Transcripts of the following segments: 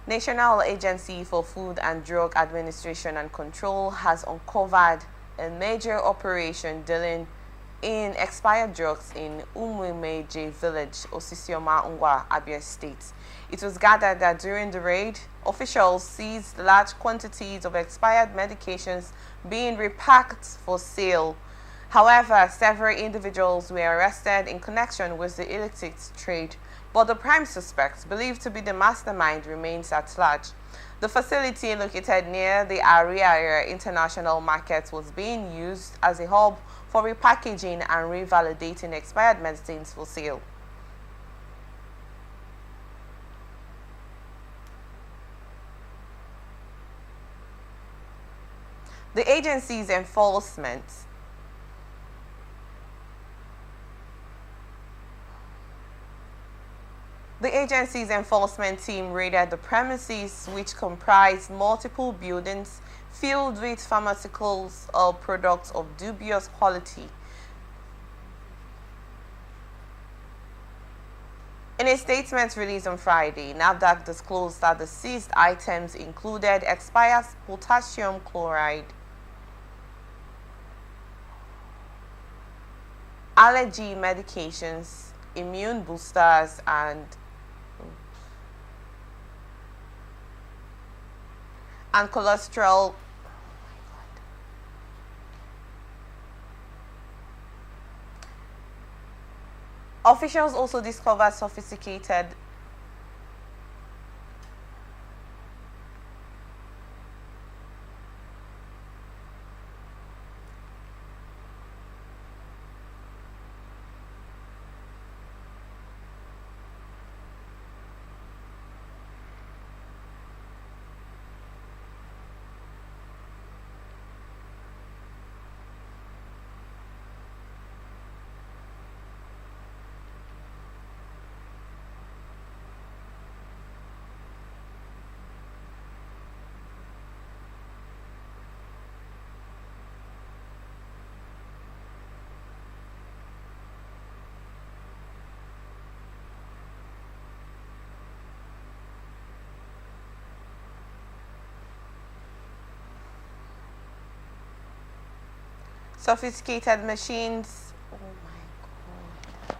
National Agency for Food and Drug Administration and Control has uncovered a major operation dealing in expired drugs in Umumeje village, Osisioma Ngwa, Abia State. It was gathered that during the raid, officials seized large quantities of expired medications being repacked for sale. However, several individuals were arrested in connection with the illicit trade, but the prime suspect, believed to be the mastermind, remains at large. The facility located near the Aria International Market was being used as a hub for repackaging and revalidating expired medicines for sale. The agency's enforcement team raided the premises, which comprised multiple buildings filled with pharmaceuticals or products of dubious quality. In a statement released on Friday, Nafdac disclosed that the seized items included expired potassium chloride, allergy medications, immune boosters, and cholesterol. Officials also discovered sophisticated machines. Oh my God.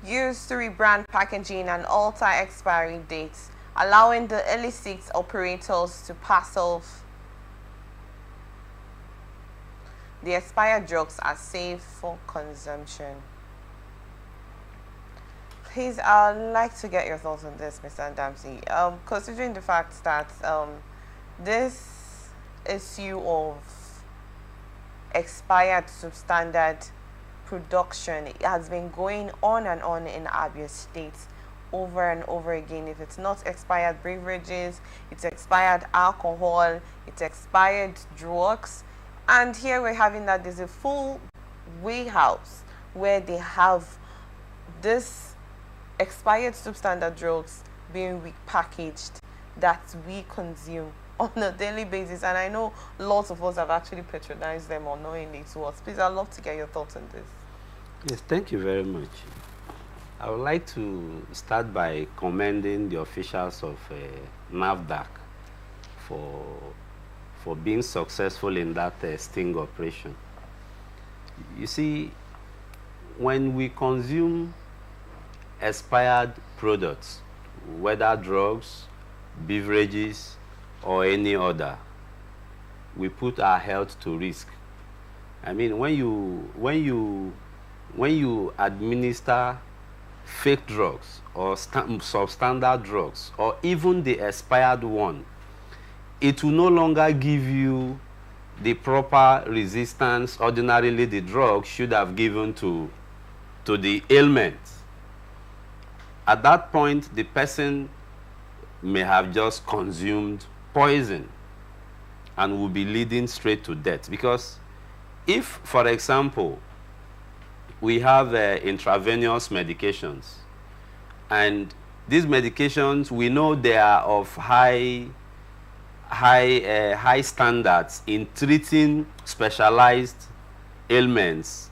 Used to rebrand packaging and alter expiry dates, allowing the illicit operators to pass off the expired drugs as safe for consumption. Please, I'd like to get your thoughts on this, Mr. Dempsey. Considering the fact that this issue of expired substandard production, it has been going on and on in Abia State over and over again. If it's not expired beverages, it's expired alcohol, it's expired drugs, and here we're having that there's a full warehouse where they have this expired substandard drugs being repackaged that we consume on a daily basis, and I know lots of us have actually patronized them unknowingly to us. Please, I'd love to get your thoughts on this. Yes, thank you very much. I would like to start by commending the officials of Nafdac for being successful in that sting operation. You see, when we consume expired products, whether drugs, beverages, or any other, we put our health to risk. I mean, when you administer fake drugs or substandard drugs or even the expired one, it will no longer give you the proper resistance ordinarily the drug should have given to the ailment. At that point, the person may have just consumed poison and will be leading straight to death. Because if, for example, we have intravenous medications, and these medications, we know they are of high standards in treating specialized ailments,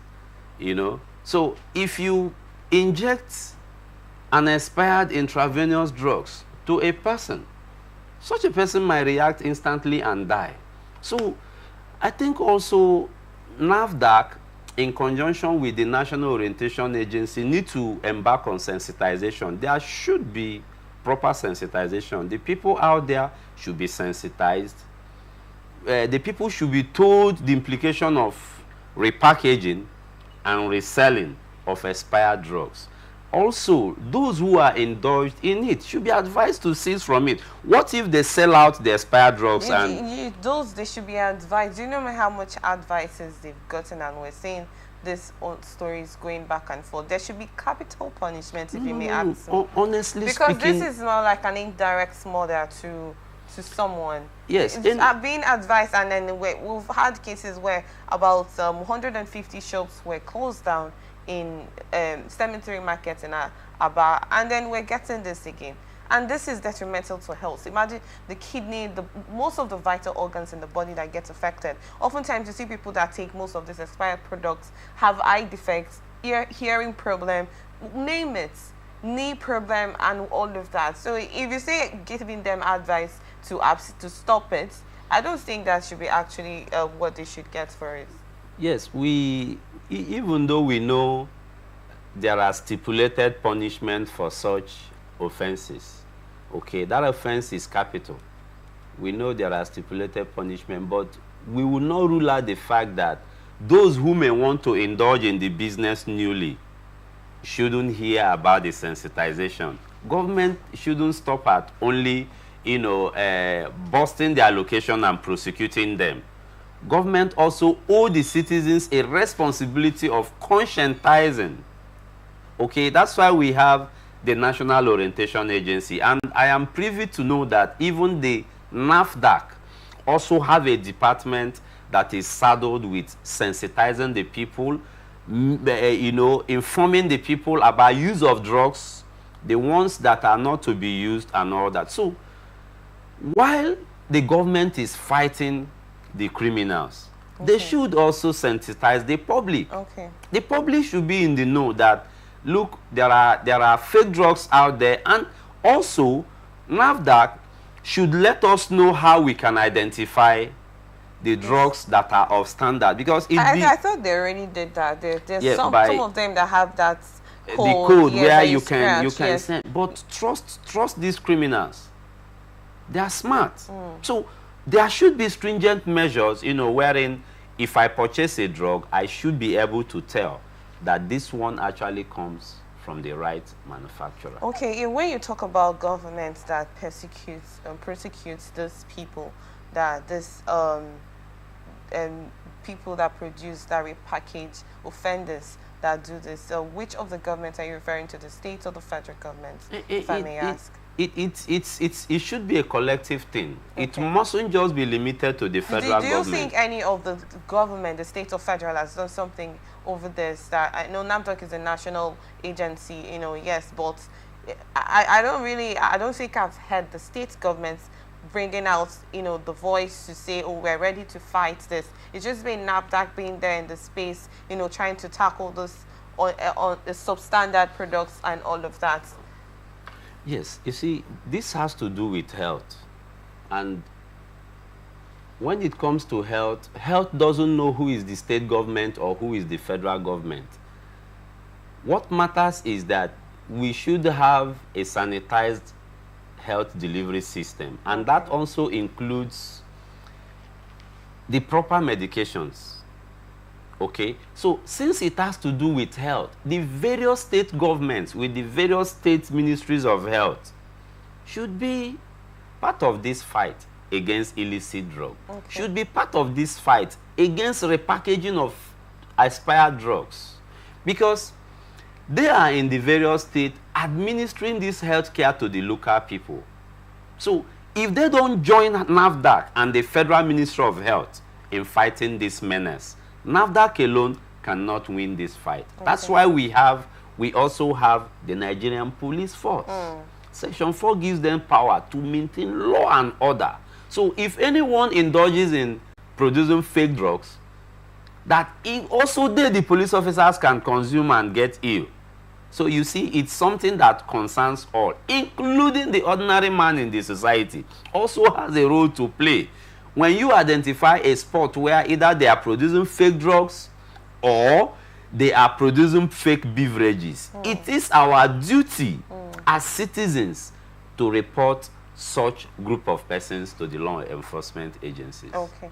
you know. So if you inject an expired intravenous drugs to a person, such a person might react instantly and die. So I think also Nafdac, in conjunction with the National Orientation Agency, need to embark on sensitization. There should be proper sensitization. The people out there should be sensitized. The people should be told the implication of repackaging and reselling of expired drugs. Also, those who are indulged in it should be advised to cease from it. What if they sell out the expired drugs? Those, they should be advised. Do you know how much advices they've gotten? And we're saying this old stories going back and forth. There should be capital punishment, if you may ask me. Honestly because speaking, this is not like an indirect murder to someone. Yes. Being advised, and then we've had cases where about 150 shops were closed down in cemetery markets in Abia, and then we're getting this again. And this is detrimental to health. Imagine the kidney, most of the vital organs in the body that gets affected. Oftentimes you see people that take most of these expired products have eye defects, hearing problem, name it, knee problem, and all of that. So if you say giving them advice to stop it, I don't think that should be actually what they should get for it. Yes, even though we know there are stipulated punishment for such offenses, okay, that offense is capital. We know there are stipulated punishment, but we will not rule out the fact that those who may want to indulge in the business newly shouldn't hear about the sensitization. Government shouldn't stop at only, busting their location and prosecuting them. Government also owe the citizens a responsibility of conscientizing. Okay, that's why we have the National Orientation Agency, and I am privy to know that even the Nafdac also have a department that is saddled with sensitizing the people, informing the people about use of drugs, the ones that are not to be used and all that. So while the government is fighting the criminals, they should also sensitize the public. Okay. The public should be in the know that, look, there are fake drugs out there, and also Nafdac should let us know how we can identify the drugs that are of standard, because I thought they already did that. There's some of them that have that code, the code where you can send. But trust these criminals. They are smart. So there should be stringent measures, wherein if I purchase a drug, I should be able to tell that this one actually comes from the right manufacturer. Okay, when you talk about governments that persecutes these people, that this people that produce, that repackage, offenders that do this, so which of the governments are you referring to, the state or the federal government, if I may ask? It should be a collective thing. Okay. It mustn't just be limited to the federal government. Do you think any of the government, the state or federal, has done something over this? That I know Nafdac is a national agency, yes, but I don't think I've heard the state governments bringing out, the voice to say, oh, we're ready to fight this. It's just been Nafdac being there in the space, trying to tackle this on the substandard products and all of that. Yes, you see, this has to do with health. And when it comes to health, health doesn't know who is the state government or who is the federal government. What matters is that we should have a sanitized health delivery system. And that also includes the proper medications. Okay, so since it has to do with health, the various state governments with the various state ministries of health should be part of this fight. against illicit drug should be part of this fight against repackaging of expired drugs, because they are in the various states administering this health care to the local people. So if they don't join Nafdac and the Federal Ministry of Health in fighting this menace, Nafdac alone cannot win this fight. That's why we also have the Nigerian police force. Section 4 gives them power to maintain law and order. So if anyone indulges in producing fake drugs, that also the police officers can consume and get ill. So you see, it's something that concerns all, including the ordinary man in the society, also has a role to play. When you identify a spot where either they are producing fake drugs or they are producing fake beverages, it is our duty as citizens to report such group of persons to the law enforcement agencies. Okay.